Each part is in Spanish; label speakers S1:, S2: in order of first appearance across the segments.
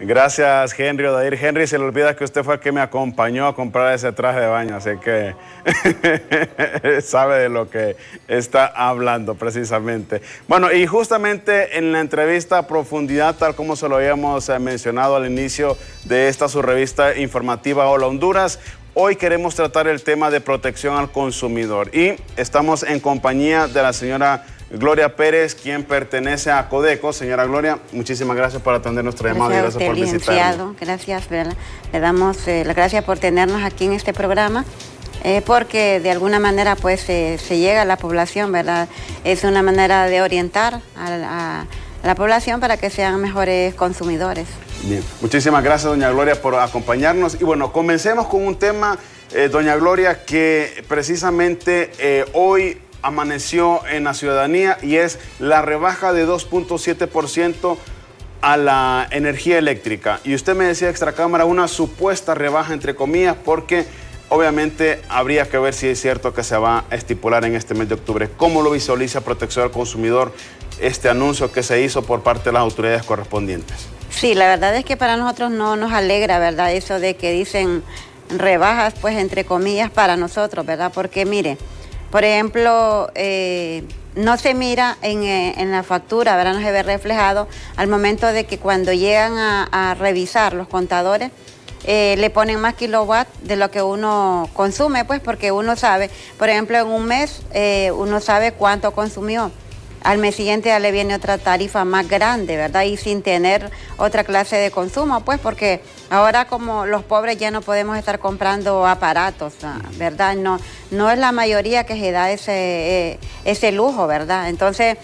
S1: Gracias, Henry Odair. Henry, se le olvida que usted fue el que me acompañó a comprar ese traje de baño, así que sabe de lo que está hablando precisamente. Bueno, y justamente en la entrevista a profundidad, tal como se lo habíamos mencionado al inicio de esta su revista informativa Hola Honduras, hoy queremos tratar el tema de protección al consumidor y estamos en compañía de la señora Gloria Pérez, quien pertenece a Codeco. Señora Gloria, muchísimas gracias por atender nuestra llamada y gracias por visitarnos.
S2: Gracias, ¿verdad? Le damos las gracias por tenernos aquí en este programa, porque de alguna manera pues se llega a la población, ¿verdad? Es una manera de orientar a la población para que sean mejores consumidores.
S1: Bien, muchísimas gracias, doña Gloria, por acompañarnos. Y bueno, comencemos con un tema, doña Gloria, que precisamente hoy amaneció en la ciudadanía y es la rebaja de 2.7% a la energía eléctrica. Y usted me decía extracámara una supuesta rebaja entre comillas porque obviamente habría que ver si es cierto que se va a estipular en este mes de octubre. ¿Cómo lo visualiza Protección al Consumidor este anuncio que se hizo por parte de las autoridades correspondientes?
S2: Sí, la verdad es que para nosotros no nos alegra, ¿verdad? Eso de que dicen rebajas, pues entre comillas para nosotros, ¿verdad? Porque mire, por ejemplo, no se mira en la factura, ¿verdad? No se ve reflejado al momento de que cuando llegan a revisar los contadores, le ponen más kilowatts de lo que uno consume, pues porque uno sabe, por ejemplo, en un mes uno sabe cuánto consumió. Al mes siguiente ya le viene otra tarifa más grande, ¿verdad? Y sin tener otra clase de consumo, pues porque ahora como los pobres ya no podemos estar comprando aparatos, ¿verdad? No es la mayoría que se da ese lujo, ¿verdad? Entonces,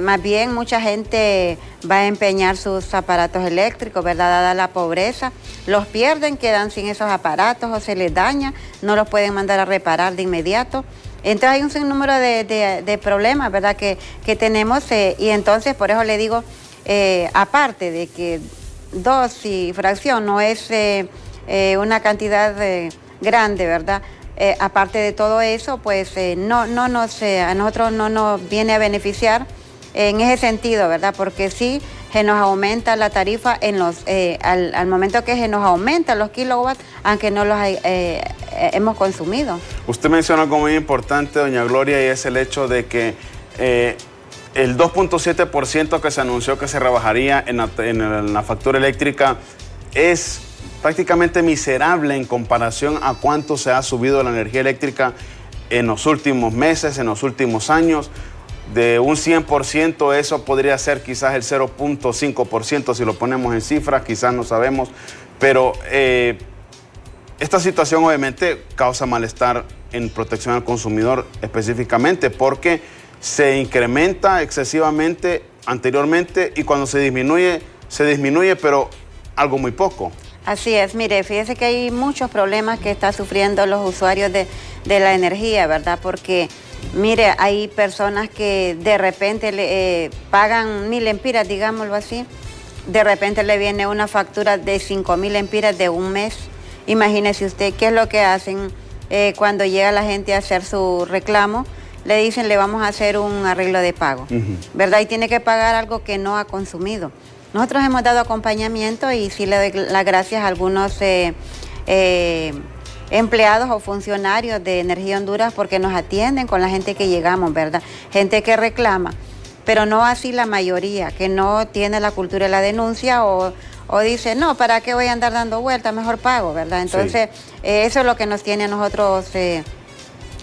S2: más bien mucha gente va a empeñar sus aparatos eléctricos, ¿verdad? Dada la pobreza, los pierden, quedan sin esos aparatos o se les daña, no los pueden mandar a reparar de inmediato. Entonces hay un sinnúmero de problemas, ¿verdad? Que tenemos y entonces por eso le digo, aparte de que 2 y fracción no es una cantidad grande, ¿verdad? Aparte de todo eso, pues a nosotros no nos viene a beneficiar en ese sentido, ¿verdad? Porque sí se nos aumenta la tarifa al momento que se nos aumentan los kilowatts, aunque no los hemos consumido.
S1: Usted menciona algo muy importante, doña Gloria, y es el hecho de que el 2.7% que se anunció que se rebajaría en la factura eléctrica es prácticamente miserable en comparación a cuánto se ha subido la energía eléctrica en los últimos meses, en los últimos años. De un 100% eso podría ser quizás el 0.5% si lo ponemos en cifras, quizás no sabemos, pero esta situación obviamente causa malestar en protección al consumidor específicamente porque se incrementa excesivamente anteriormente y cuando se disminuye, pero algo muy poco.
S2: Así es, mire, fíjese que hay muchos problemas que están sufriendo los usuarios de la energía, ¿verdad? Porque, mire, hay personas que de repente pagan 1000 lempiras, digámoslo así, de repente le viene una factura de 5000 lempiras de un mes. Imagínese usted qué es lo que hacen cuando llega la gente a hacer su reclamo, le dicen le vamos a hacer un arreglo de pago, ¿verdad? Y tiene que pagar algo que no ha consumido. Nosotros hemos dado acompañamiento y sí le doy las gracias a algunos empleados o funcionarios de Energía Honduras porque nos atienden con la gente que llegamos, ¿verdad? Gente que reclama, pero no así la mayoría, que no tiene la cultura de la denuncia o dice, no, ¿para qué voy a andar dando vueltas? Mejor pago, ¿verdad? Entonces, sí, eso es lo que nos tiene a nosotros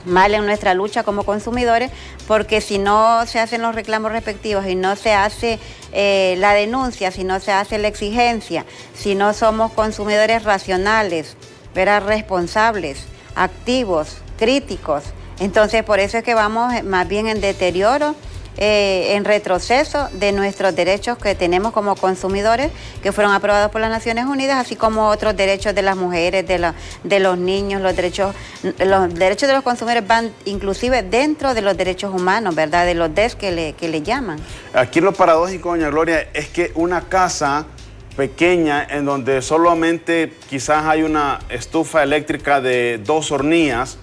S2: mal en nuestra lucha como consumidores, porque si no se hacen los reclamos respectivos y no se hace la denuncia, si no se hace la exigencia, si no somos consumidores racionales, ¿verdad? Responsables, activos, críticos, entonces por eso es que vamos más bien en deterioro, en retroceso de nuestros derechos que tenemos como consumidores, que fueron aprobados por las Naciones Unidas, así como otros derechos de las mujeres, de los niños, los derechos de los consumidores van inclusive dentro de los derechos humanos, ¿verdad? De los DES que le llaman.
S1: Aquí lo paradójico, doña Gloria, es que una casa pequeña en donde solamente quizás hay una estufa eléctrica de 2 hornillas,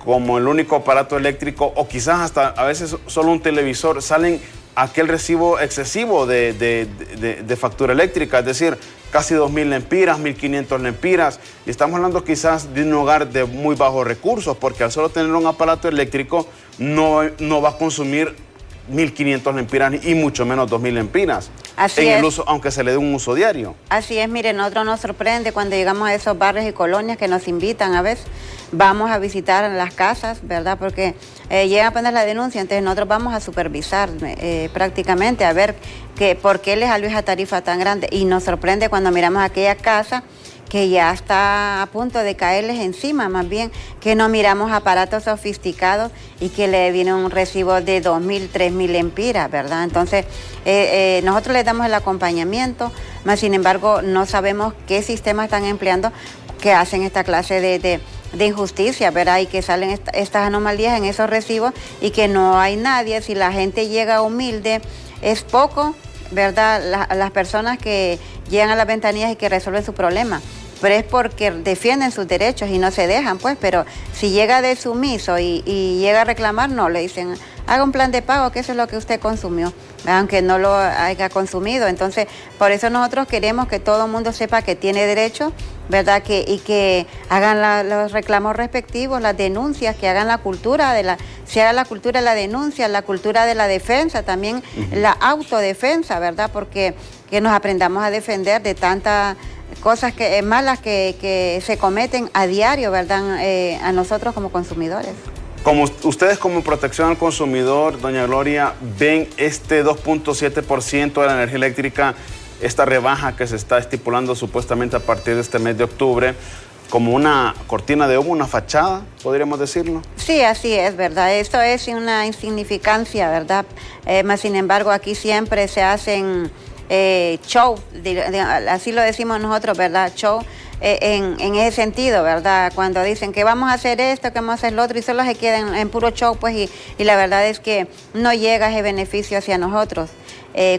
S1: como el único aparato eléctrico, o quizás hasta a veces solo un televisor, salen aquel recibo excesivo de factura eléctrica, es decir, casi 2.000 lempiras, 1.500 lempiras, y estamos hablando quizás de un hogar de muy bajos recursos, porque al solo tener un aparato eléctrico no va a consumir 1.500 lempiras y mucho menos 2.000 lempiras.
S2: Así
S1: en
S2: es.
S1: el uso, aunque se le dé un uso diario.
S2: Así es, mire, nosotros nos sorprende cuando llegamos a esos barrios y colonias que nos invitan a veces. Vamos a visitar las casas, ¿verdad? Porque llegan a poner la denuncia, entonces nosotros vamos a supervisar prácticamente a ver por qué les salió esa tarifa tan grande. Y nos sorprende cuando miramos aquella casa que ya está a punto de caerles encima, más bien que no miramos aparatos sofisticados y que le viene un recibo de 2.000, 3.000 lempiras, ¿verdad? Entonces, nosotros les damos el acompañamiento, mas sin embargo no sabemos qué sistemas están empleando que hacen esta clase de injusticia, ¿verdad? Y que salen estas anomalías en esos recibos y que no hay nadie. Si la gente llega humilde, es poco, ¿verdad? Las personas que llegan a las ventanillas y que resuelven su problema. Pero es porque defienden sus derechos y no se dejan, pues, pero si llega de sumiso y llega a reclamar, no, le dicen, haga un plan de pago, que eso es lo que usted consumió, aunque no lo haya consumido. Entonces, por eso nosotros queremos que todo el mundo sepa que tiene derecho, ¿verdad? Y que hagan los reclamos respectivos, las denuncias, que hagan la cultura se haga la cultura de la denuncia, la cultura de la defensa, también la autodefensa, ¿verdad? Porque que nos aprendamos a defender de tantas cosas malas que se cometen a diario, ¿verdad? A nosotros como consumidores.
S1: Como ustedes como protección al consumidor, doña Gloria, ven este 2.7% de la energía eléctrica, esta rebaja que se está estipulando supuestamente a partir de este mes de octubre, como una cortina de humo, una fachada, podríamos decirlo. Sí,
S2: así es, ¿verdad? Esto es una insignificancia, ¿verdad? Más sin embargo, aquí siempre se hacen show, así lo decimos nosotros, ¿verdad? Show en ese sentido, ¿verdad? Cuando dicen que vamos a hacer esto, que vamos a hacer lo otro, y solo se quedan en puro show, pues, y la verdad es que no llega ese beneficio hacia nosotros.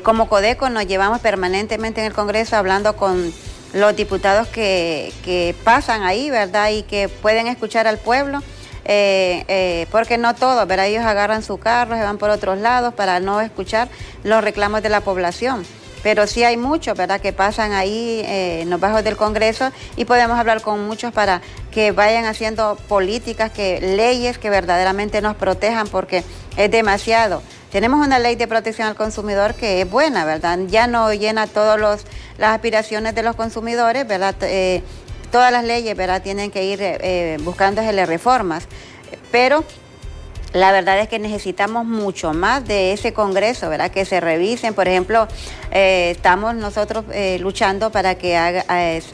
S2: Como Codeco nos llevamos permanentemente en el Congreso hablando con los diputados que pasan ahí, ¿verdad? Y que pueden escuchar al pueblo, porque no todos, ¿verdad? Ellos agarran su carro, se van por otros lados para no escuchar los reclamos de la población. Pero sí hay muchos, ¿verdad?, que pasan ahí en los bajos del Congreso y podemos hablar con muchos para que vayan haciendo políticas, leyes que verdaderamente nos protejan, porque es demasiado. Tenemos una ley de protección al consumidor que es buena, ¿verdad? Ya no llena todas las aspiraciones de los consumidores, ¿verdad? Todas las leyes, ¿verdad?, tienen que ir buscándose reformas, pero la verdad es que necesitamos mucho más de ese Congreso, ¿verdad? Que se revisen. Por ejemplo, estamos nosotros luchando para que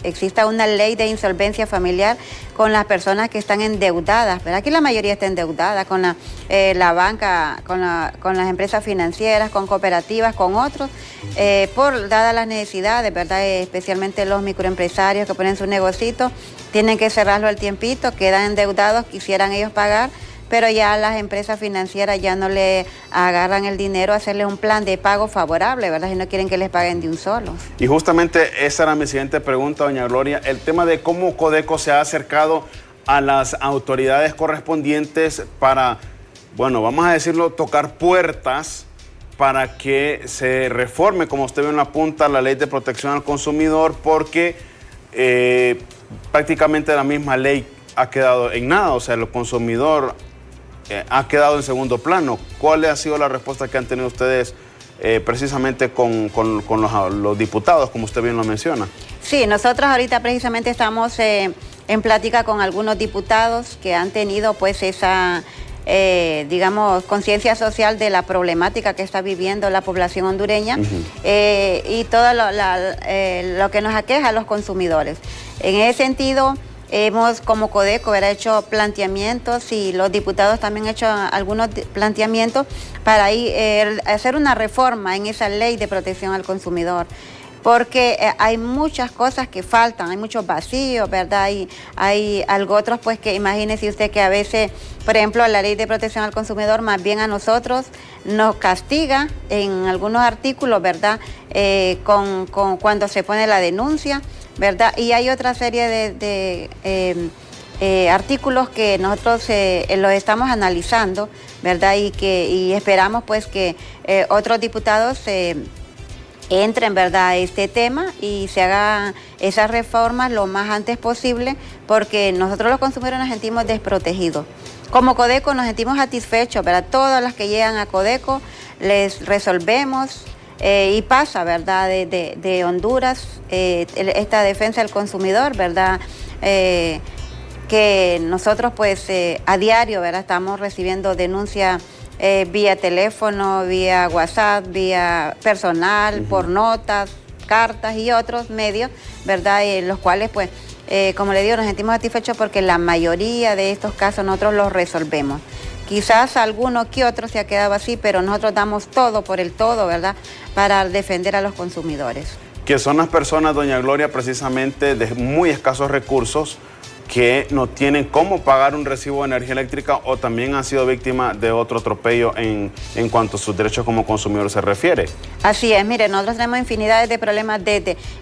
S2: exista una ley de insolvencia familiar con las personas que están endeudadas, ¿verdad? Aquí la mayoría está endeudada con la banca, con las empresas financieras, con cooperativas, con otros, dadas las necesidades, ¿verdad? Especialmente los microempresarios que ponen su negocito, tienen que cerrarlo al tiempito, quedan endeudados, quisieran ellos pagar, pero ya las empresas financieras ya no le agarran el dinero a hacerle un plan de pago favorable, ¿verdad? Si no quieren que les paguen de un solo.
S1: Y justamente esa era mi siguiente pregunta, doña Gloria, el tema de cómo Codeco se ha acercado a las autoridades correspondientes para, bueno, vamos a decirlo, tocar puertas para que se reforme, como usted ve en la punta, la ley de protección al consumidor, porque prácticamente la misma ley ha quedado en nada, o sea, el consumidor ha quedado en segundo plano. ¿Cuál ha sido la respuesta que han tenido ustedes precisamente con los diputados, como usted bien lo menciona?
S2: Sí, nosotros ahorita precisamente estamos en plática con algunos diputados que han tenido pues esa, digamos, conciencia social de la problemática que está viviendo la población hondureña, y todo lo que nos aqueja a los consumidores. En ese sentido, hemos como Codeco hecho planteamientos y los diputados también han hecho algunos planteamientos para hacer una reforma en esa ley de protección al consumidor, porque hay muchas cosas que faltan, hay muchos vacíos, ¿verdad? Hay algo otros, pues, que imagínese usted que a veces, por ejemplo, la ley de protección al consumidor más bien a nosotros nos castiga en algunos artículos, ¿verdad? Cuando se pone la denuncia, ¿verdad? Y hay otra serie de artículos que nosotros los estamos analizando, ¿verdad? Y esperamos pues que otros diputados entren, ¿verdad?, a este tema y se hagan esas reformas lo más antes posible, porque nosotros los consumidores nos sentimos desprotegidos. Como Codeco nos sentimos satisfechos, ¿verdad? Todas las que llegan a Codeco les resolvemos y pasa, ¿verdad?, de Honduras, esta defensa del consumidor, ¿verdad?, que nosotros pues a diario, ¿verdad?, estamos recibiendo denuncias vía teléfono, vía WhatsApp, vía personal, por notas, cartas y otros medios, ¿verdad?, los cuales pues, como le digo, nos sentimos satisfechos porque la mayoría de estos casos nosotros los resolvemos. Quizás alguno que otro se ha quedado así, pero nosotros damos todo por el todo, ¿verdad?, para defender a los consumidores.
S1: Que son las personas, doña Gloria, precisamente de muy escasos recursos, que no tienen cómo pagar un recibo de energía eléctrica o también han sido víctimas de otro atropello en cuanto a sus derechos como consumidor se refiere.
S2: Así es, mire, nosotros tenemos infinidades de problemas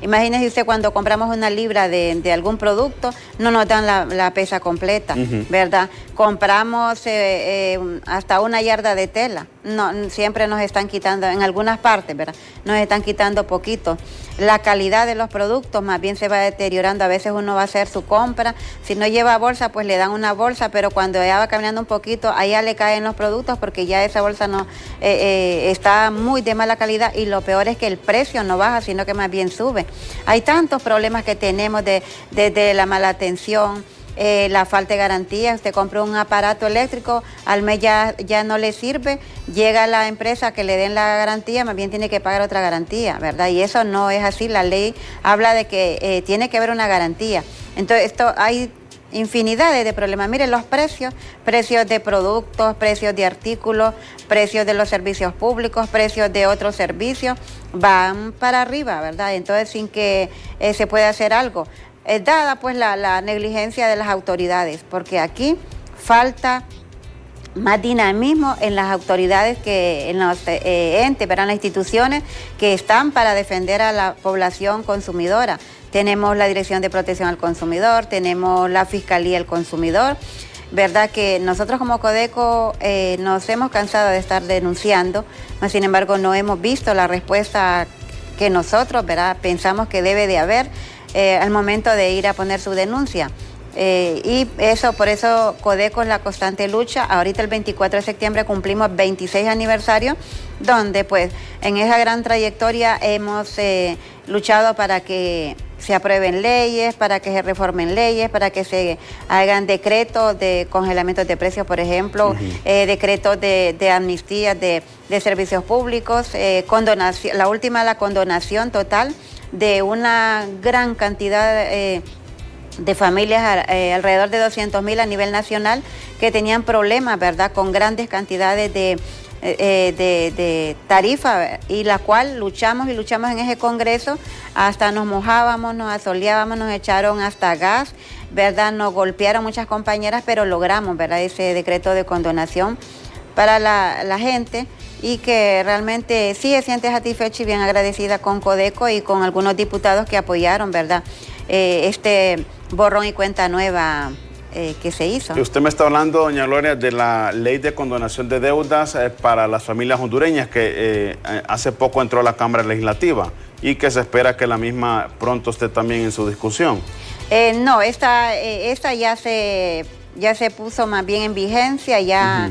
S2: imagínese usted cuando compramos una libra de algún producto, no nos dan la pesa completa, ¿verdad? Compramos hasta una yarda de tela, no, siempre nos están quitando, en algunas partes, ¿verdad?, nos están quitando poquito. La calidad de los productos más bien se va deteriorando. A veces uno va a hacer su compra, si no lleva bolsa, pues le dan una bolsa, pero cuando ya va caminando un poquito, allá le caen los productos porque ya esa bolsa no está muy de mala calidad, y lo peor es que el precio no baja, sino que más bien sube. Hay tantos problemas que tenemos desde la mala atención, la falta de garantía. Usted compra un aparato eléctrico, al mes ya no le sirve, llega a la empresa que le den la garantía, más bien tiene que pagar otra garantía, ¿verdad? Y eso no es así, la ley habla de que tiene que haber una garantía. Entonces, hay infinidades de problemas. Miren los precios de productos, precios de artículos, precios de los servicios públicos, precios de otros servicios, van para arriba, ¿verdad? Entonces, sin que se pueda hacer algo. Dada pues la negligencia de las autoridades, porque aquí falta más dinamismo en las autoridades, que en los entes, ¿verdad?, en las instituciones que están para defender a la población consumidora. Tenemos la Dirección de Protección al Consumidor, tenemos la Fiscalía del Consumidor, ¿verdad?, que nosotros como Codeco nos hemos cansado de estar denunciando, mas sin embargo no hemos visto la respuesta que nosotros, ¿verdad?, pensamos que debe de haber al momento de ir a poner su denuncia. Y por eso Codeco es la constante lucha. Ahorita el 24 de septiembre cumplimos 26 aniversario, donde pues en esa gran trayectoria hemos luchado para que se aprueben leyes, para que se reformen leyes, para que se hagan decretos de congelamiento de precios, por ejemplo, decretos de amnistía de servicios públicos, condonación, la condonación total de una gran cantidad de familias, alrededor de 200,000 a nivel nacional, que tenían problemas, ¿verdad?, con grandes cantidades de tarifa, y la cual luchamos en ese congreso, hasta nos mojábamos, nos asoleábamos, nos echaron hasta gas, ¿verdad?, nos golpearon muchas compañeras, pero logramos, ¿verdad?, ese decreto de condonación para la gente, y que realmente sí se siente satisfecha y bien agradecida con Codeco y con algunos diputados que apoyaron, ¿verdad?, este borrón y cuenta nueva que se hizo.
S1: Y usted me está hablando, doña Gloria, de la ley de condonación de deudas para las familias hondureñas, que hace poco entró a la Cámara Legislativa y que se espera que la misma pronto esté también en su discusión.
S2: No, esta ya se puso más bien en vigencia, ya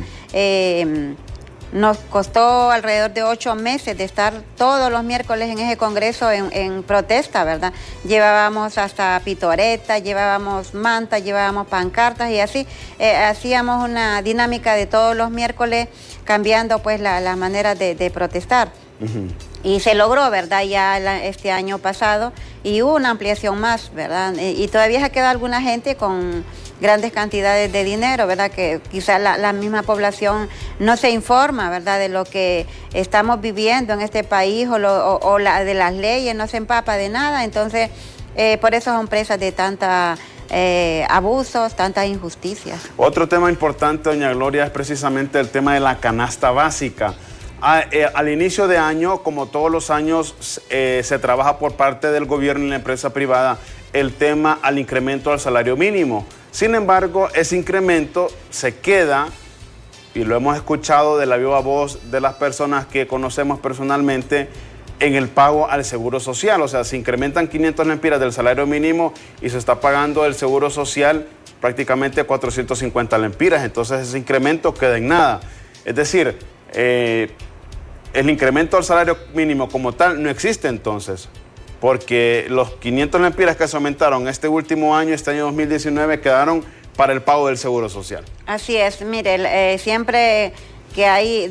S2: nos costó alrededor de 8 meses de estar todos los miércoles en ese congreso en protesta, ¿verdad? Llevábamos hasta pitoreta, llevábamos mantas, llevábamos pancartas, y así hacíamos una dinámica de todos los miércoles, cambiando pues las maneras de protestar. Y se logró, ¿verdad?, ya este año pasado, y hubo una ampliación más, ¿verdad? Y todavía se queda alguna gente con grandes cantidades de dinero, ¿verdad?, que quizás la misma población no se informa, ¿verdad?, de lo que estamos viviendo en este país, o de las leyes, no se empapa de nada. Entonces, por eso son presas de tanta abusos, tantas injusticias.
S1: Otro tema importante, doña Gloria, es precisamente el tema de la canasta básica. Al inicio de año, como todos los años, se trabaja por parte del gobierno y la empresa privada el tema al incremento del salario mínimo. Sin embargo, ese incremento se queda, y lo hemos escuchado de la viva voz de las personas que conocemos personalmente, en el pago al seguro social. O sea, se incrementan 500 lempiras del salario mínimo y se está pagando el seguro social prácticamente 450 lempiras. Entonces ese incremento queda en nada. Es decir, el incremento al salario mínimo como tal no existe entonces, porque los 500 lempiras que se aumentaron este último año, este año 2019, quedaron para el pago del seguro social.
S2: Así es, mire, siempre que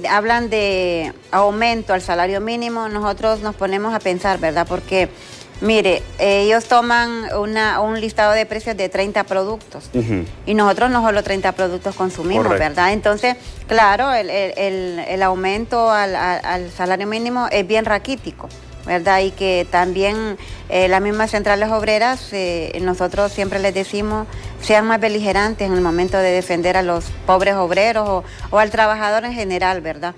S2: hablan de aumento al salario mínimo, nosotros nos ponemos a pensar, ¿verdad? Porque, mire, ellos toman un listado de precios de 30 productos y nosotros no solo 30 productos consumimos, correcto, ¿verdad? Entonces, claro, el aumento al salario mínimo es bien raquítico, ¿verdad? Y que también las mismas centrales obreras, nosotros siempre les decimos, sean más beligerantes en el momento de defender a los pobres obreros o al trabajador en general, ¿verdad?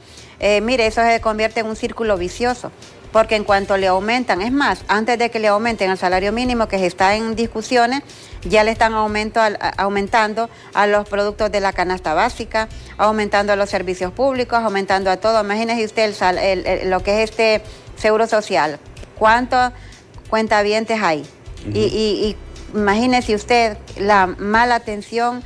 S2: Mire, eso se convierte en un círculo vicioso, porque en cuanto le aumentan, es más, antes de que le aumenten el salario mínimo, que se está en discusiones, ya le están aumentando a los productos de la canasta básica, aumentando a los servicios públicos, aumentando a todo. Imagínese usted lo que es este seguro social, ¿cuántos cuentavientes hay? Y imagínese usted la mala atención.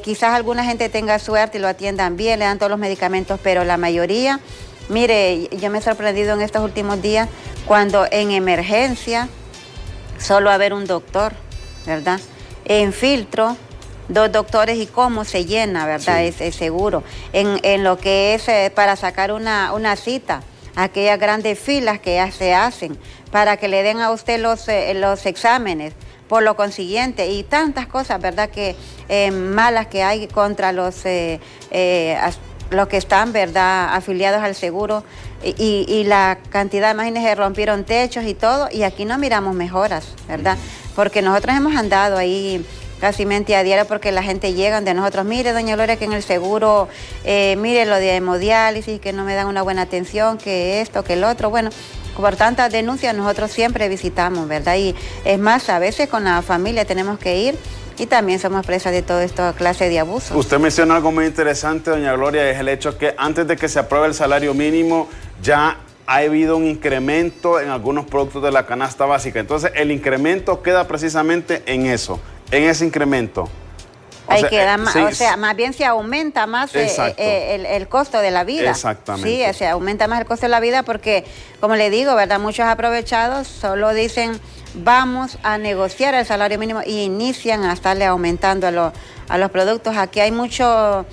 S2: Quizás alguna gente tenga suerte y lo atiendan bien, le dan todos los medicamentos, pero la mayoría, mire, yo me he sorprendido en estos últimos días cuando en emergencia solo haber un doctor, ¿verdad? En filtro, 2 doctores y cómo se llena, ¿verdad? Sí. Es seguro. En lo que es para sacar una cita, aquellas grandes filas que ya se hacen para que le den a usted los exámenes, por lo consiguiente, y tantas cosas, ¿verdad?, que malas que hay contra los que están, ¿verdad?, afiliados al seguro, y la cantidad, imagínense, rompieron techos y todo, y aquí no miramos mejoras, ¿verdad?, porque nosotros hemos andado ahí casi a diario, porque la gente llega de nosotros, mire, doña Gloria, que en el seguro, mire lo de hemodiálisis, que no me dan una buena atención, que esto, que el otro. Bueno, por tantas denuncias nosotros siempre visitamos, ¿verdad? Y es más, a veces con la familia tenemos que ir y también somos presas de toda esta clase de abusos.
S1: Usted menciona algo muy interesante, doña Gloria, es el hecho que antes de que se apruebe el salario mínimo ya ha habido un incremento en algunos productos de la canasta básica. Entonces el incremento queda precisamente en eso, en ese incremento.
S2: O sea, más bien se aumenta más el costo de la vida.
S1: Exactamente.
S2: Sí, se aumenta más el costo de la vida porque, como le digo, ¿verdad?, muchos aprovechados solo dicen, vamos a negociar el salario mínimo y inician a estarle aumentando a los productos. Aquí hay mucha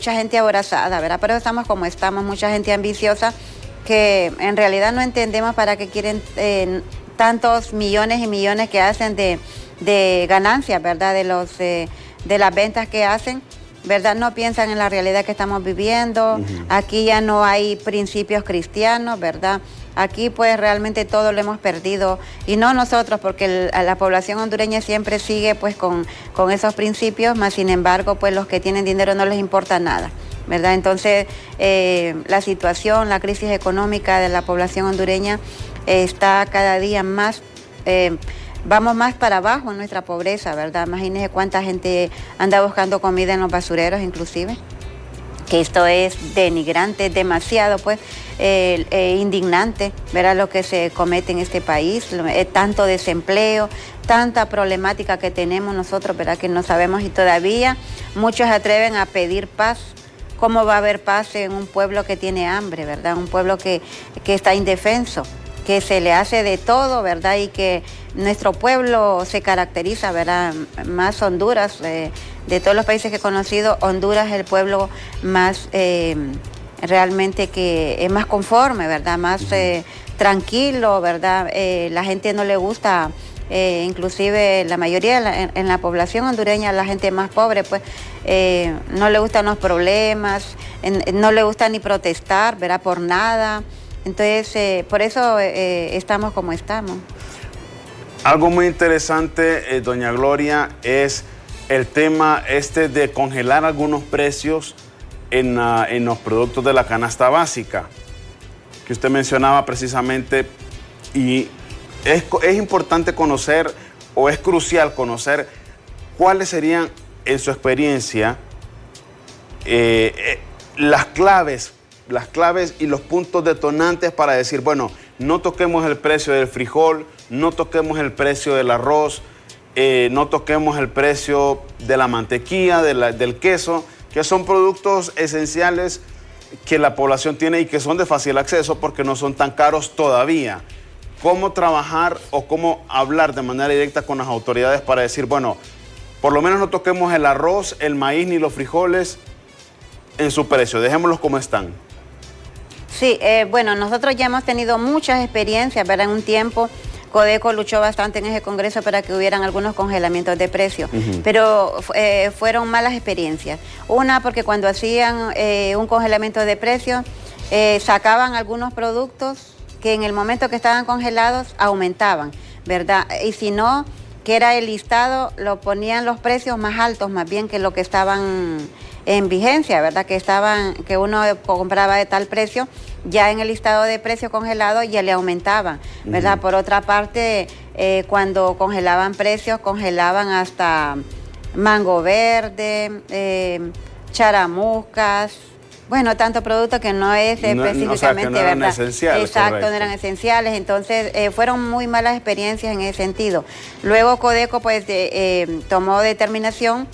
S2: gente aborazada, ¿verdad? Pero estamos como estamos, mucha gente ambiciosa que en realidad no entendemos para qué quieren tantos millones y millones que hacen de ganancias, ¿verdad?, de las ventas que hacen, ¿verdad? No piensan en la realidad que estamos viviendo. Aquí ya no hay principios cristianos, ¿verdad? Aquí pues realmente todo lo hemos perdido, y no nosotros, porque la población hondureña siempre sigue pues con esos principios, más sin embargo pues los que tienen dinero no les importa nada, ¿verdad? Entonces la situación, la crisis económica de la población hondureña está cada día más... vamos más para abajo en nuestra pobreza, ¿verdad? Imagínense cuánta gente anda buscando comida en los basureros, inclusive. Que esto es denigrante, demasiado, pues, indignante, ¿verdad?, lo que se comete en este país. Tanto desempleo, tanta problemática que tenemos nosotros, ¿verdad?, que no sabemos, y todavía muchos se atreven a pedir paz. ¿Cómo va a haber paz en un pueblo que tiene hambre, ¿verdad? Un pueblo que está indefenso, que se le hace de todo, ¿verdad? Y que nuestro pueblo se caracteriza, ¿verdad? Más Honduras, de todos los países que he conocido, Honduras es el pueblo más realmente que es más conforme, ¿verdad? Más tranquilo, ¿verdad? La gente no le gusta, inclusive la mayoría en la población hondureña, la gente más pobre, pues no le gustan los problemas, no le gusta ni protestar, ¿verdad? Por nada. Entonces, por eso estamos como estamos.
S1: Algo muy interesante, doña Gloria, es el tema de congelar algunos precios en los productos de la canasta básica, que usted mencionaba precisamente, y es importante conocer, o es crucial conocer, ¿cuáles serían, en su experiencia, las claves y los puntos detonantes para decir, bueno, no toquemos el precio del frijol, no toquemos el precio del arroz, no toquemos el precio de la mantequilla, del queso, que son productos esenciales que la población tiene y que son de fácil acceso porque no son tan caros todavía? ¿Cómo trabajar o cómo hablar de manera directa con las autoridades para decir, bueno, por lo menos no toquemos el arroz, el maíz ni los frijoles en su precio, dejémoslos como están?
S2: Sí, bueno, nosotros ya hemos tenido muchas experiencias, ¿verdad? En un tiempo, Codeco luchó bastante en ese congreso para que hubieran algunos congelamientos de precios, pero fueron malas experiencias. Una, porque cuando hacían un congelamiento de precios, sacaban algunos productos que en el momento que estaban congelados aumentaban, ¿verdad? Y si no, que era el listado, lo ponían los precios más altos, más bien que lo que estaban en vigencia, ¿verdad? Que uno compraba de tal precio, ya en el listado de precios congelados ya le aumentaban, ¿verdad? Por otra parte, cuando congelaban precios, congelaban hasta mango verde, charamuscas, bueno, tanto producto que no es específicamente,
S1: o sea, que no eran esenciales.
S2: Exacto,
S1: correcto.
S2: no eran esenciales. Entonces, fueron muy malas experiencias en ese sentido. Luego Codeco pues tomó determinación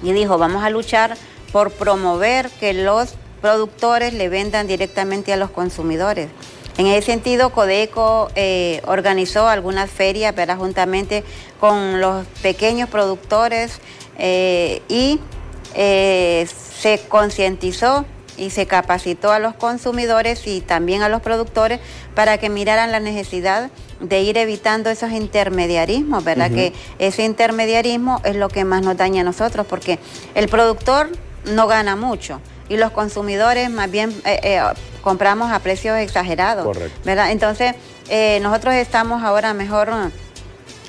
S2: y dijo, vamos a luchar por promover que los productores le vendan directamente a los consumidores. En ese sentido, Codeco organizó algunas ferias, ¿verdad? Juntamente con los pequeños productores y se concientizó y se capacitó a los consumidores y también a los productores para que miraran la necesidad de ir evitando esos intermediarismos, ¿verdad? Que ese intermediarismo es lo que más nos daña a nosotros, porque el productor no gana mucho y los consumidores más bien compramos a precios exagerados. Correcto. ¿Verdad? Entonces, nosotros estamos ahora mejor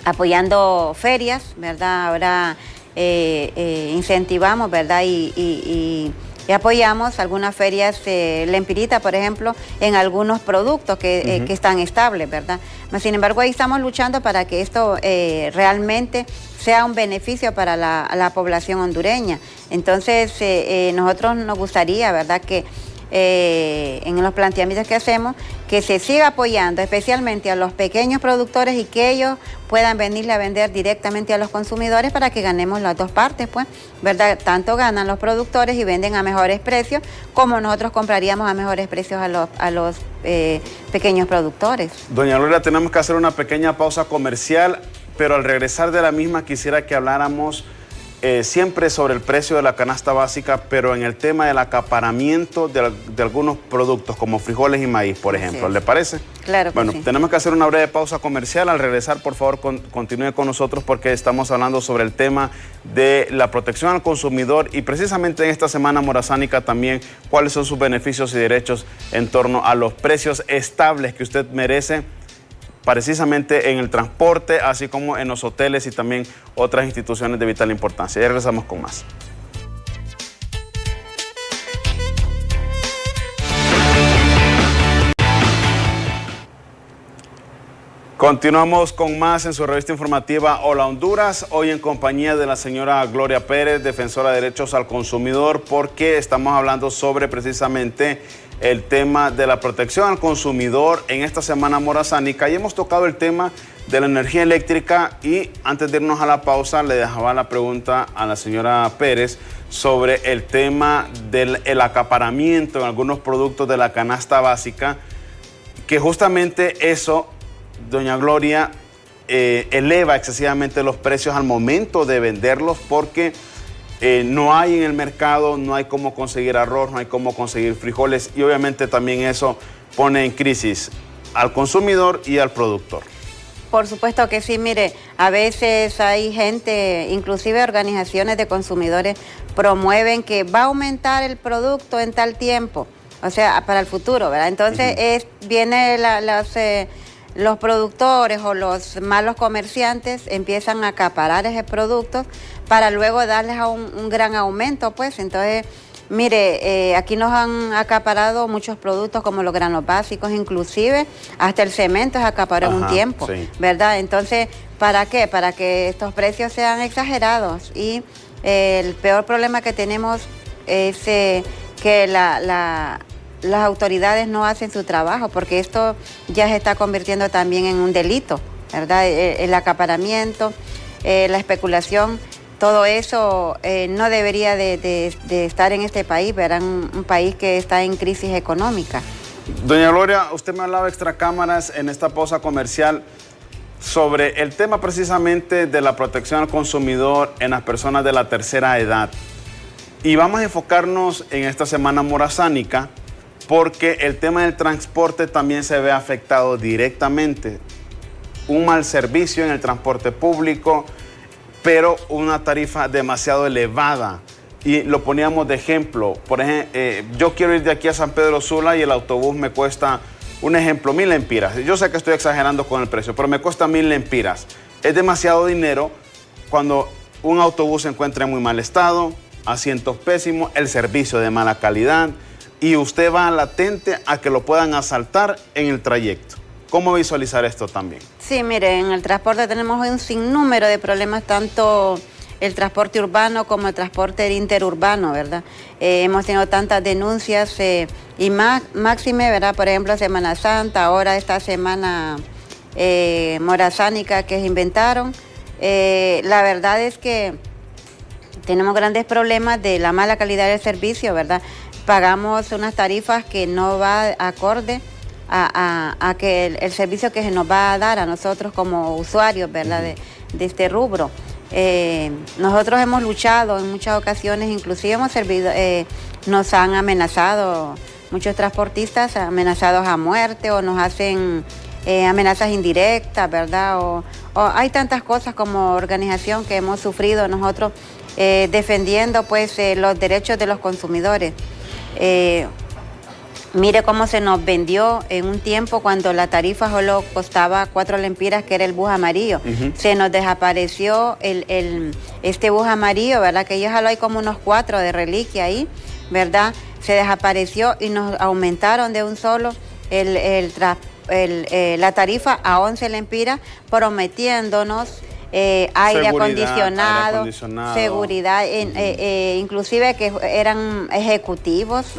S2: apoyando ferias, ¿verdad? Ahora incentivamos, ¿verdad? Y apoyamos algunas ferias, Lempirita, por ejemplo, en algunos productos que están estables, ¿verdad? Sin embargo, ahí estamos luchando para que esto realmente sea un beneficio para la población hondureña. Entonces, nosotros nos gustaría, ¿verdad?, que en los planteamientos que hacemos, que se siga apoyando especialmente a los pequeños productores y que ellos puedan venirle a vender directamente a los consumidores para que ganemos las dos partes, pues, ¿verdad? Tanto ganan los productores y venden a mejores precios, como nosotros compraríamos a mejores precios a los pequeños productores.
S1: Doña Gloria, tenemos que hacer una pequeña pausa comercial, pero al regresar de la misma quisiera que habláramos siempre sobre el precio de la canasta básica, pero en el tema del acaparamiento de algunos productos como frijoles y maíz, por ejemplo. ¿Le parece?
S2: Claro que
S1: bueno,
S2: sí.
S1: Tenemos que hacer una breve pausa comercial. Al regresar, por favor, continúe con nosotros porque estamos hablando sobre el tema de la protección al consumidor y precisamente en esta semana morazánica también cuáles son sus beneficios y derechos en torno a los precios estables que usted merece, precisamente en el transporte, así como en los hoteles y también otras instituciones de vital importancia. Ya regresamos con más. Continuamos con más en su revista informativa Hola Honduras, hoy en compañía de la señora Gloria Pérez, defensora de derechos al consumidor, porque estamos hablando sobre precisamente el tema de la protección al consumidor en esta semana morazánica y hemos tocado el tema de la energía eléctrica y antes de irnos a la pausa le dejaba la pregunta a la señora Pérez sobre el tema del acaparamiento en algunos productos de la canasta básica, que justamente eso, doña Gloria, eleva excesivamente los precios al momento de venderlos porque no hay en el mercado, no hay cómo conseguir arroz, no hay cómo conseguir frijoles y obviamente también eso pone en crisis al consumidor y al productor.
S2: Por supuesto que sí, mire, a veces hay gente, inclusive organizaciones de consumidores, promueven que va a aumentar el producto en tal tiempo, o sea, para el futuro, ¿verdad? Entonces viene los productores o los malos comerciantes empiezan a acaparar ese producto para luego darles a un gran aumento, pues. Entonces Mire, aquí nos han acaparado muchos productos como los granos básicos, inclusive hasta el cemento se acaparó en un tiempo,
S1: sí,
S2: ¿verdad? Entonces, ¿para qué? Para que estos precios sean exagerados. Y el peor problema que tenemos es que las autoridades no hacen su trabajo, porque esto ya se está convirtiendo también en un delito, ¿verdad? El acaparamiento, la especulación, todo eso no debería de estar en este país, ¿verdad? Un país que está en crisis económica.
S1: Doña Gloria, usted me hablaba extra cámaras en esta pausa comercial sobre el tema precisamente de la protección al consumidor en las personas de la tercera edad. Y vamos a enfocarnos en esta semana morazánica, porque el tema del transporte también se ve afectado directamente. Un mal servicio en el transporte público, pero una tarifa demasiado elevada. Y lo poníamos de ejemplo. Por ejemplo, yo quiero ir de aquí a San Pedro Sula y el autobús me cuesta, un ejemplo, 1.000 lempiras. Yo sé que estoy exagerando con el precio, pero me cuesta 1.000 lempiras. Es demasiado dinero cuando un autobús se encuentra en muy mal estado, asientos pésimos, el servicio de mala calidad, y usted va latente a que lo puedan asaltar en el trayecto. ¿Cómo visualizar esto también?
S2: Sí, mire, en el transporte tenemos un sinnúmero de problemas, tanto el transporte urbano como el transporte interurbano, ¿verdad? Hemos tenido tantas denuncias y máxime, ¿verdad? Por ejemplo, Semana Santa, ahora esta semana morazánica que se inventaron. La verdad es que tenemos grandes problemas de la mala calidad del servicio, ¿verdad? Pagamos unas tarifas que no va acorde a que el servicio que se nos va a dar a nosotros como usuarios, ¿verdad? De este rubro. Nosotros hemos luchado en muchas ocasiones, inclusive hemos servido, nos han amenazado, muchos transportistas amenazados a muerte o nos hacen amenazas indirectas, ¿verdad? O hay tantas cosas como organización que hemos sufrido nosotros defendiendo pues los derechos de los consumidores. Mire cómo se nos vendió en un tiempo cuando la tarifa solo costaba 4 lempiras, que era el bus amarillo. Se nos desapareció este bus amarillo, ¿verdad? Que ya solo hay como unos 4 de reliquia ahí, ¿verdad? Se desapareció y nos aumentaron de un solo la tarifa a 11 lempiras, prometiéndonos aire acondicionado, seguridad, inclusive que eran ejecutivos,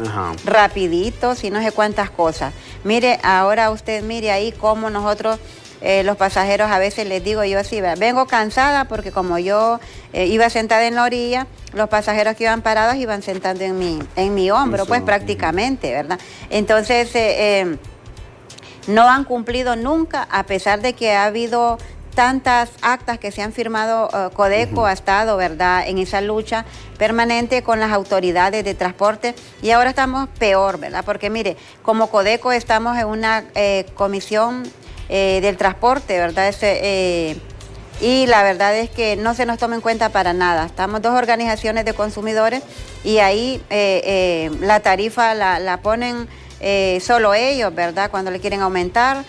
S2: rapiditos y no sé cuántas cosas. Mire, ahora usted mire ahí cómo nosotros, los pasajeros, a veces les digo yo así, ¿verdad? Vengo cansada porque como yo iba sentada en la orilla, los pasajeros que iban parados iban sentando en mi hombro, pues prácticamente, ¿verdad? Entonces, no han cumplido nunca, a pesar de que ha habido tantas actas que se han firmado. Codeco ha estado, ¿verdad?, en esa lucha permanente con las autoridades de transporte, y ahora estamos peor, ¿verdad? Porque mire, como Codeco estamos en una comisión del transporte, ¿verdad? Y la verdad es que no se nos toma en cuenta para nada. Estamos 2 organizaciones de consumidores y ahí la tarifa la ponen solo ellos, ¿verdad?, cuando le quieren aumentar,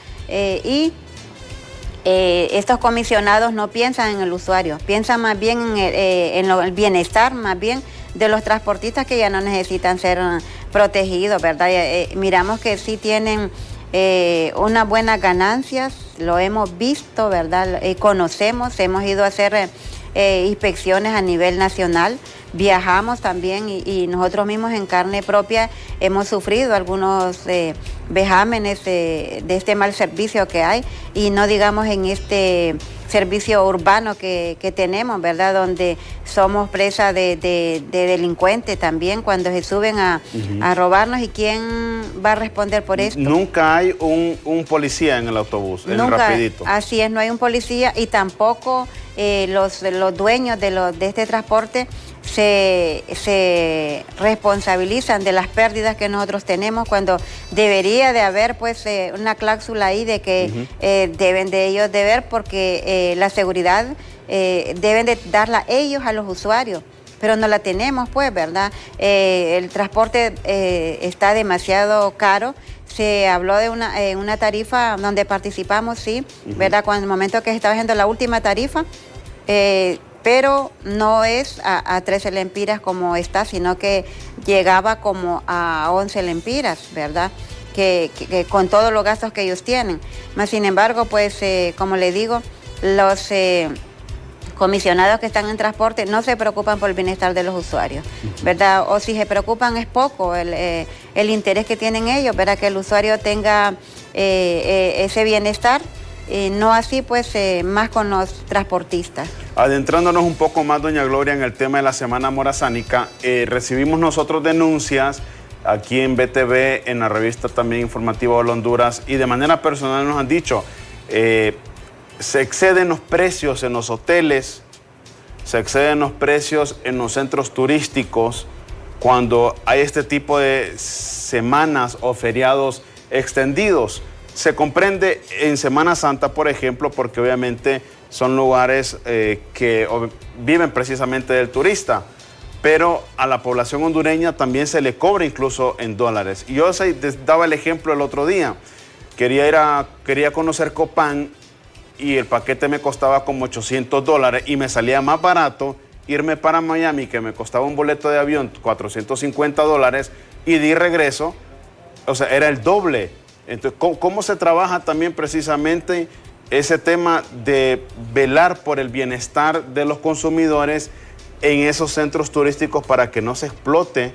S2: estos comisionados no piensan en el usuario, piensan más bien en el bienestar más bien de los transportistas, que ya no necesitan ser protegidos, ¿verdad? Miramos que sí tienen unas buenas ganancias, lo hemos visto, ¿verdad? Conocemos, hemos ido a hacer inspecciones a nivel nacional, viajamos también y nosotros mismos en carne propia hemos sufrido algunos vejámenes de este mal servicio que hay, y no digamos en este servicio urbano que tenemos, ¿verdad? Donde somos presa de delincuentes también cuando se suben a robarnos. ¿Y quién va a responder por esto?
S1: Nunca hay un policía en el autobús, el rapidito.
S2: Así es, no hay un policía, y tampoco los dueños de este transporte se responsabilizan de las pérdidas que nosotros tenemos, cuando debería de haber pues una cláusula ahí de que deben de ellos de ver, porque la seguridad deben de darla ellos a los usuarios, pero no la tenemos, pues, ¿verdad? El transporte está demasiado caro. Se habló de una tarifa donde participamos, sí, ¿verdad? Cuando el momento que se estaba haciendo la última tarifa, pero no es a 13 lempiras como está, sino que llegaba como a 11 lempiras, ¿verdad? Que con todos los gastos que ellos tienen. Mas, sin embargo, pues, como le digo, los comisionados que están en transporte no se preocupan por el bienestar de los usuarios, ¿verdad? O si se preocupan es poco el interés que tienen ellos, ¿verdad? Que el usuario tenga ese bienestar, no así pues más con los transportistas.
S1: Adentrándonos un poco más, doña Gloria, en el tema de la Semana Morazánica, recibimos nosotros denuncias aquí en BTV, en la revista también informativa Hola Honduras, y de manera personal nos han dicho, se exceden los precios en los hoteles, se exceden los precios en los centros turísticos cuando hay este tipo de semanas o feriados extendidos. Se comprende en Semana Santa, por ejemplo, porque obviamente son lugares que viven precisamente del turista, pero a la población hondureña también se le cobra incluso en dólares. Y yo daba el ejemplo el otro día, quería conocer Copán y el paquete me costaba como $800 y me salía más barato irme para Miami, que me costaba un boleto de avión $450 y de regreso, o sea, era el doble. Entonces, ¿cómo se trabaja también precisamente ese tema de velar por el bienestar de los consumidores en esos centros turísticos para que no se explote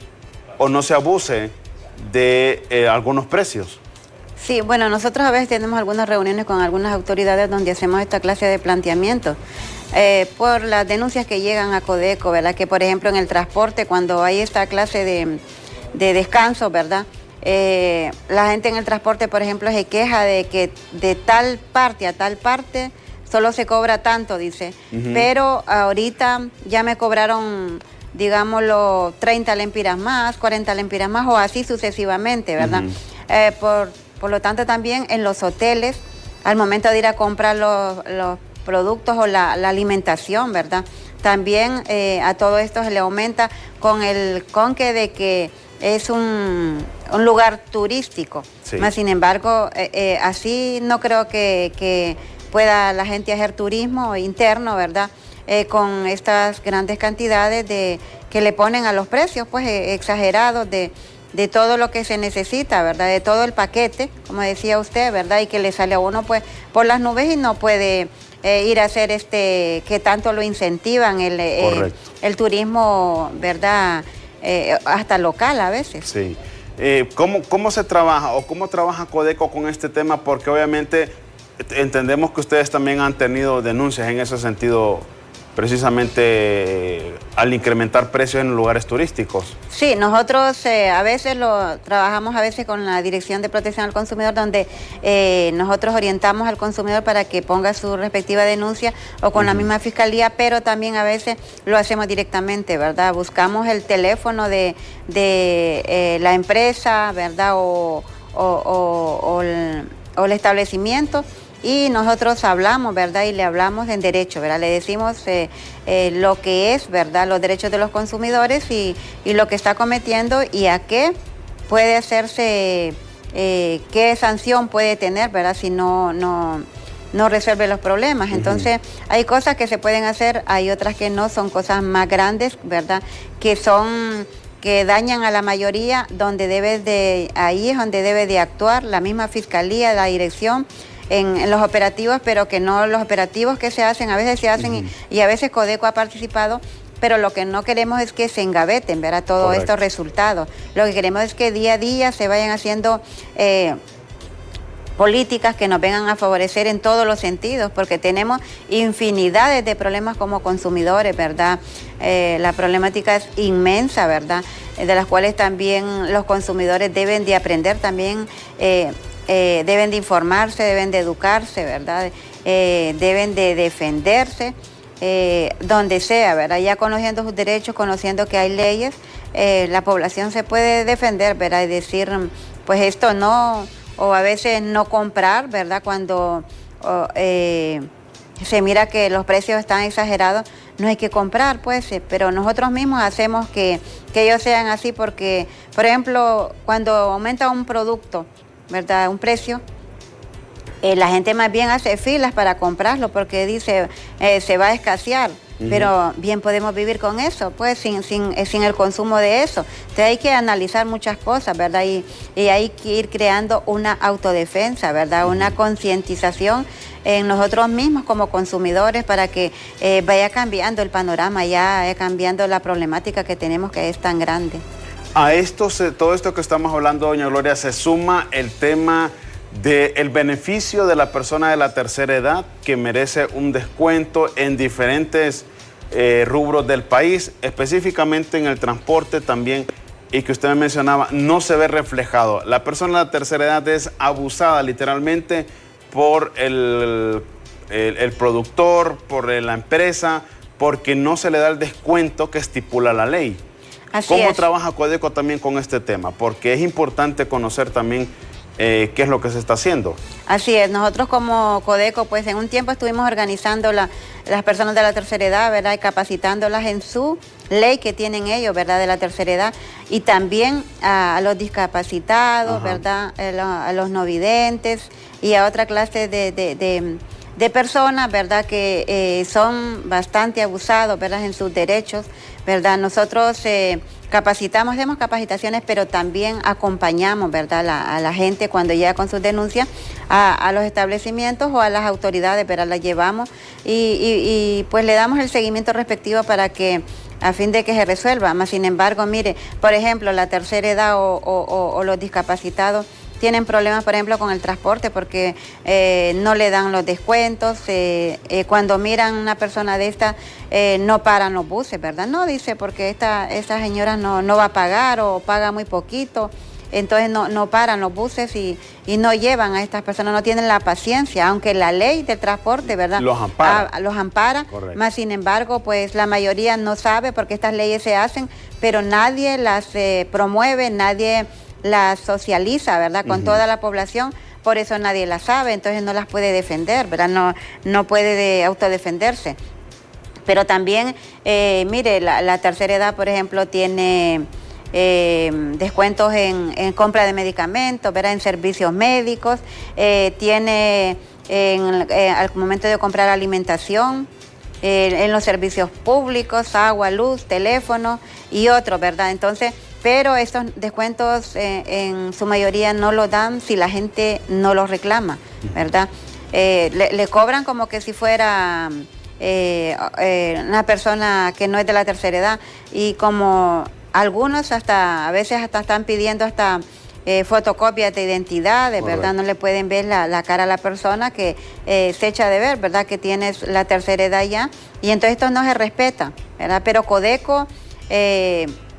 S1: o no se abuse de algunos precios?
S2: Sí, bueno, nosotros a veces tenemos algunas reuniones con algunas autoridades donde hacemos esta clase de planteamientos por las denuncias que llegan a Codeco, ¿verdad? Que por ejemplo en el transporte, cuando hay esta clase de descanso, ¿verdad? La gente en el transporte, por ejemplo, se queja de que de tal parte a tal parte solo se cobra tanto, dice, pero ahorita ya me cobraron, digámoslo, 30 lempiras más, 40 lempiras más o así sucesivamente, ¿verdad? Por lo tanto, también en los hoteles, al momento de ir a comprar los productos o la alimentación, ¿verdad? También a todo esto se le aumenta con el conque de que es un lugar turístico. Sí. Más sin embargo, así no creo que pueda la gente hacer turismo interno, ¿verdad? Con estas grandes cantidades que le ponen a los precios, pues exagerados de todo lo que se necesita, ¿verdad? De todo el paquete, como decía usted, ¿verdad? Y que le sale a uno pues por las nubes y no puede ir a hacer que tanto lo incentivan el turismo, ¿verdad? Hasta local a veces.
S1: Sí. ¿Cómo se trabaja o cómo trabaja Codeco con este tema? Porque obviamente entendemos que ustedes también han tenido denuncias en ese sentido, precisamente al incrementar precios en lugares turísticos.
S2: Sí, nosotros a veces trabajamos con la Dirección de Protección al Consumidor, donde nosotros orientamos al consumidor para que ponga su respectiva denuncia o con la misma fiscalía, pero también a veces lo hacemos directamente, ¿verdad? Buscamos el teléfono de la empresa, ¿verdad? O el establecimiento. Y nosotros hablamos, ¿verdad? Y le hablamos en derecho, ¿verdad? Le decimos lo que es, ¿verdad? Los derechos de los consumidores y lo que está cometiendo y a qué puede hacerse, qué sanción puede tener, ¿verdad? Si no resuelve los problemas. Entonces, hay cosas que se pueden hacer, hay otras que no, son cosas más grandes, ¿verdad? Que dañan a la mayoría, ahí es donde debe de actuar la misma fiscalía, la dirección, en los operativos, pero que no los operativos que se hacen, a veces se hacen y a veces Codeco ha participado, pero lo que no queremos es que se engaveten, ¿verdad? Todos estos resultados. Lo que queremos es que día a día se vayan haciendo políticas que nos vengan a favorecer en todos los sentidos, porque tenemos infinidades de problemas como consumidores, ¿verdad? La problemática es inmensa, ¿verdad? De las cuales también los consumidores deben de aprender también, deben de informarse, deben de educarse, ¿verdad? Deben de defenderse donde sea, ¿verdad? Ya conociendo sus derechos, conociendo que hay leyes, la población se puede defender, ¿verdad? Y decir, pues esto no, o a veces no comprar, ¿verdad? Cuando se mira que los precios están exagerados, no hay que comprar, pues, pero nosotros mismos hacemos que ellos sean así porque, por ejemplo, cuando aumenta un producto, ¿verdad? Un precio, La gente más bien hace filas para comprarlo porque dice se va a escasear. Pero bien podemos vivir con eso, pues sin el consumo de eso. Entonces hay que analizar muchas cosas, ¿verdad? Y hay que ir creando una autodefensa, ¿verdad? Una concientización en nosotros mismos como consumidores para que vaya cambiando el panorama, ya vaya cambiando la problemática que tenemos, que es tan grande.
S1: A esto, todo esto que estamos hablando, doña Gloria, se suma el tema del beneficio de la persona de la tercera edad que merece un descuento en diferentes rubros del país, específicamente en el transporte también, y que usted me mencionaba, no se ve reflejado. La persona de la tercera edad es abusada literalmente por el productor, por la empresa, porque no se le da el descuento que estipula la ley. ¿Cómo trabaja Codeco también con este tema? Porque es importante conocer también qué es lo que se está haciendo.
S2: Así es, nosotros como Codeco, pues en un tiempo estuvimos organizando las personas de la tercera edad, ¿verdad? Y capacitándolas en su ley que tienen ellos, ¿verdad? De la tercera edad. Y también a los discapacitados, ¿verdad? A los no videntes y a otra clase de personas, ¿verdad? Que son bastante abusados, ¿verdad? En sus derechos, ¿verdad? Nosotros capacitamos, hacemos capacitaciones, pero también acompañamos, ¿verdad? A la gente cuando llega con sus denuncias a los establecimientos o a las autoridades, ¿verdad? Las llevamos y pues le damos el seguimiento respectivo para que a fin de que se resuelva. Más sin embargo, mire, por ejemplo, la tercera edad o los discapacitados tienen problemas, por ejemplo, con el transporte porque no le dan los descuentos. Cuando miran una persona de esta, no paran los buses, ¿verdad? No, dice, porque esta señora no va a pagar o paga muy poquito. Entonces no paran los buses y no llevan a estas personas, no tienen la paciencia, aunque la ley del transporte, ¿verdad?
S1: Los ampara.
S2: Los ampara, más sin embargo, pues la mayoría no sabe porque estas leyes se hacen, pero nadie las promueve, nadie la socializa, ¿verdad? Con toda la población, por eso nadie la sabe, entonces no las puede defender, ¿verdad? No puede autodefenderse. Pero también, mire, la tercera edad, por ejemplo, tiene descuentos en compra de medicamentos, ¿verdad? En servicios médicos, tiene al momento de comprar alimentación, en los servicios públicos, agua, luz, teléfono y otros, ¿verdad? Entonces, pero estos descuentos en su mayoría no los dan si la gente no los reclama, ¿verdad? Le cobran como que si fuera una persona que no es de la tercera edad y como algunos a veces están pidiendo fotocopias de identidades, ¿verdad? No le pueden ver la cara a la persona que se echa de ver, ¿verdad? Que tienes la tercera edad ya y entonces esto no se respeta, ¿verdad? Pero Codeco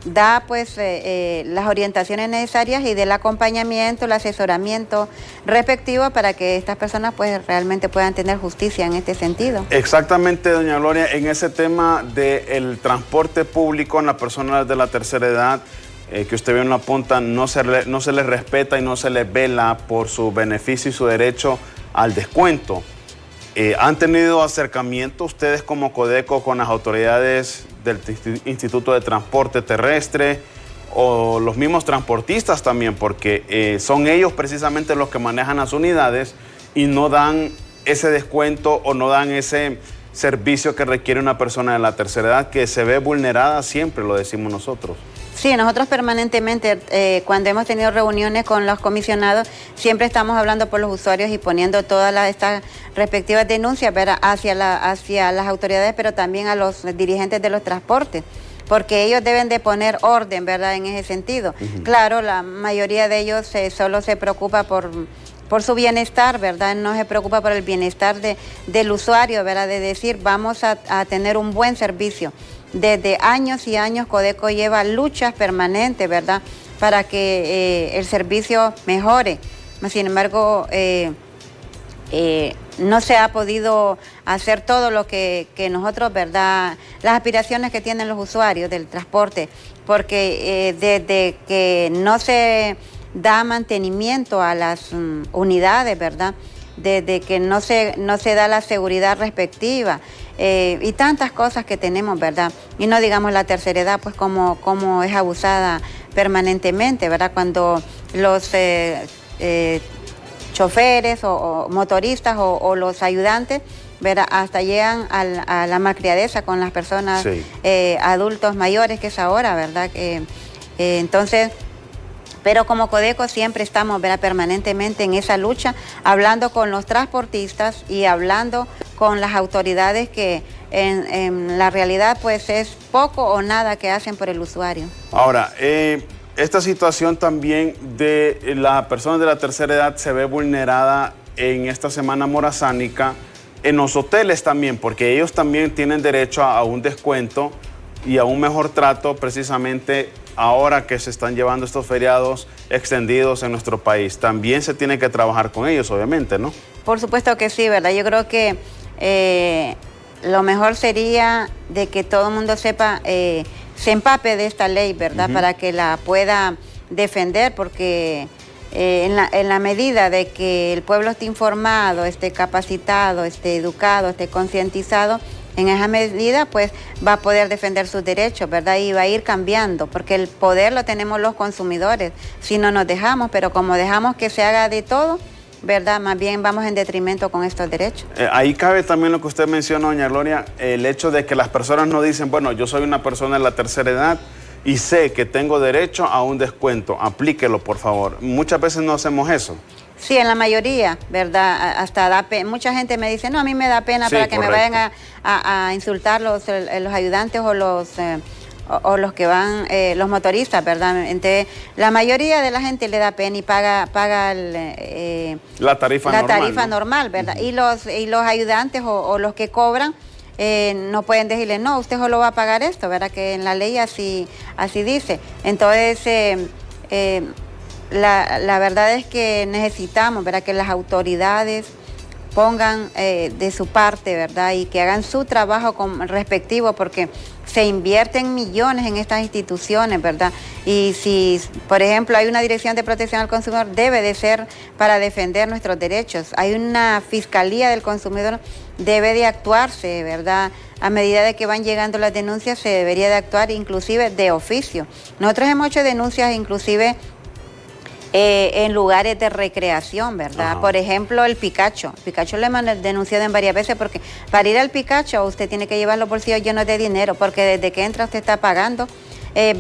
S2: da pues las orientaciones necesarias y del acompañamiento, el asesoramiento respectivo para que estas personas pues realmente puedan tener justicia en este sentido.
S1: Exactamente, doña Gloria, en ese tema del transporte público en las personas de la tercera edad, que usted bien lo apunta, no se les respeta y no se les vela por su beneficio y su derecho al descuento. ¿Han tenido acercamiento ustedes como Codeco con las autoridades del Instituto de Transporte Terrestre o los mismos transportistas también? Porque son ellos precisamente los que manejan las unidades y no dan ese descuento o no dan ese servicio que requiere una persona de la tercera edad que se ve vulnerada siempre, lo decimos nosotros.
S2: Sí, nosotros permanentemente, cuando hemos tenido reuniones con los comisionados, siempre estamos hablando por los usuarios y poniendo todas estas respectivas denuncias, ¿verdad? hacia las autoridades, pero también a los dirigentes de los transportes, porque ellos deben de poner orden, ¿verdad? En ese sentido. Claro, la mayoría de ellos solo se preocupa por su bienestar, ¿verdad? No se preocupa por el bienestar del usuario, ¿verdad? De decir, vamos a tener un buen servicio. Desde años y años Codeco lleva luchas permanentes, ¿verdad? Para que el servicio mejore. Sin embargo, no se ha podido hacer todo lo que nosotros, ¿verdad? Las aspiraciones que tienen los usuarios del transporte, porque desde que no se da mantenimiento a las unidades, ¿verdad? Desde que no se da la seguridad respectiva y tantas cosas que tenemos, ¿verdad? Y no digamos la tercera edad, pues como es abusada permanentemente, ¿verdad? Cuando los choferes o motoristas o los ayudantes, ¿verdad? Hasta llegan a la malcriadeza con las personas,
S1: sí,
S2: adultos mayores, que es ahora, ¿verdad? Entonces, pero como Codeco siempre estamos, ¿verdad?, permanentemente en esa lucha, hablando con los transportistas y hablando con las autoridades que en la realidad pues es poco o nada que hacen por el usuario.
S1: Ahora, esta situación también de las personas de la tercera edad se ve vulnerada en esta semana morazánica en los hoteles también, porque ellos también tienen derecho a un descuento y a un mejor trato precisamente ahora que se están llevando estos feriados extendidos en nuestro país. También se tiene que trabajar con ellos, obviamente, ¿no?
S2: Por supuesto que sí, ¿verdad? Yo creo que lo mejor sería de que todo el mundo sepa, se empape de esta ley, ¿verdad? Para que la pueda defender, porque en la medida de que el pueblo esté informado, esté capacitado, esté educado, esté concientizado, en esa medida pues va a poder defender sus derechos, ¿verdad? Y va a ir cambiando, porque el poder lo tenemos los consumidores, si no nos dejamos, pero como dejamos que se haga de todo, ¿verdad? Más bien vamos en detrimento con estos derechos.
S1: Ahí cabe también lo que usted menciona, doña Gloria, el hecho de que las personas no dicen, bueno, yo soy una persona de la tercera edad y sé que tengo derecho a un descuento, aplíquelo por favor. Muchas veces no hacemos eso.
S2: Sí, en la mayoría, ¿verdad? Hasta da pena. Mucha gente me dice, no, a mí me da pena, sí, para que correcto, me vayan a insultar los ayudantes o los que van, los motoristas, ¿verdad? Entonces, la mayoría de la gente le da pena y paga
S1: la tarifa
S2: normal, ¿verdad? Y los ayudantes o los que cobran, no pueden decirle, no, usted solo va a pagar esto, ¿verdad? Que en la ley así dice. Entonces, la verdad es que necesitamos, ¿verdad?, que las autoridades pongan de su parte, ¿verdad?, y que hagan su trabajo respectivo, porque se invierten millones en estas instituciones, ¿verdad? Y si, por ejemplo, hay una Dirección de Protección al Consumidor, debe de ser para defender nuestros derechos. Hay una Fiscalía del Consumidor, debe de actuarse, ¿verdad? A medida de que van llegando las denuncias, se debería de actuar inclusive de oficio. Nosotros hemos hecho denuncias inclusive en lugares de recreación, ¿verdad? Ajá. Por ejemplo, el Picacho. Picacho lo hemos denunciado en varias veces, porque para ir al Picacho usted tiene que llevar los bolsillos llenos de dinero, porque desde que entra usted está pagando.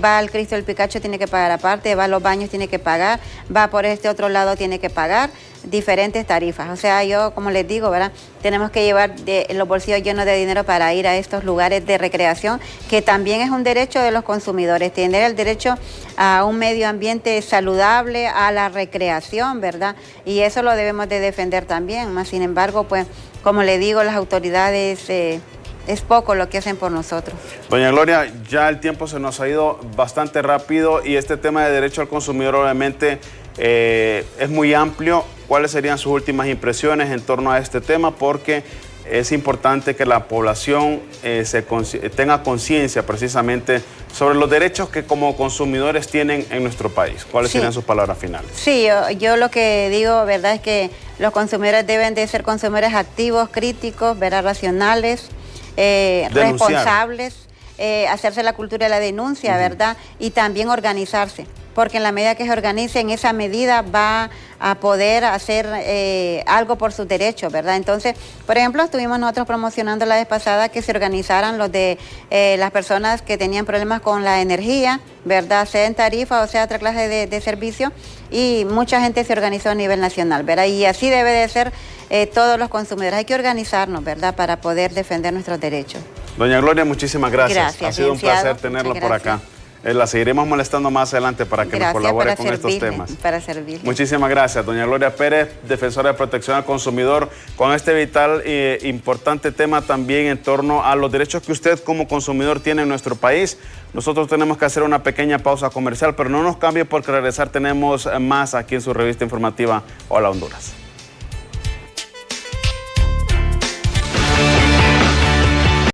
S2: Va al Cristo del Picacho, tiene que pagar aparte, va a los baños, tiene que pagar, va por este otro lado, tiene que pagar diferentes tarifas. O sea, yo, como les digo, ¿verdad?, tenemos que llevar los bolsillos llenos de dinero para ir a estos lugares de recreación, que también es un derecho de los consumidores, tener el derecho a un medio ambiente saludable, a la recreación, ¿verdad? Y eso lo debemos de defender también. Más sin embargo, pues, como le digo, las autoridades es poco lo que hacen por nosotros.
S1: Doña Gloria, ya el tiempo se nos ha ido bastante rápido y este tema de derecho al consumidor obviamente es muy amplio. ¿Cuáles serían sus últimas impresiones en torno a este tema? Porque es importante que la población tenga conciencia precisamente sobre los derechos que como consumidores tienen en nuestro país. ¿Cuáles serían sus palabras finales? Sí,
S2: yo lo que digo, ¿verdad?, es que los consumidores deben de ser consumidores activos, críticos, ¿verdad?, racionales, responsables, hacerse la cultura de la denuncia, ¿verdad? Y también organizarse, porque en la medida que se organice, en esa medida va a poder hacer algo por sus derechos, ¿verdad? Entonces, por ejemplo, estuvimos nosotros promocionando la vez pasada que se organizaran los de las personas que tenían problemas con la energía, ¿verdad?, sea en tarifa o sea otra clase de servicio, y mucha gente se organizó a nivel nacional, ¿verdad? Y así debe de ser todos los consumidores. Hay que organizarnos, ¿verdad?, para poder defender nuestros derechos.
S1: Doña Gloria, muchísimas gracias.
S2: Gracias,
S1: ha sido un placer tenerla por acá. La seguiremos molestando más adelante para que nos colabore con estos temas.
S2: Para servirle.
S1: Muchísimas gracias, doña Gloria Pérez, defensora de protección al consumidor, con este vital e importante tema también en torno a los derechos que usted como consumidor tiene en nuestro país. Nosotros tenemos que hacer una pequeña pausa comercial, pero no nos cambie porque regresar tenemos más aquí en su revista informativa Hola Honduras.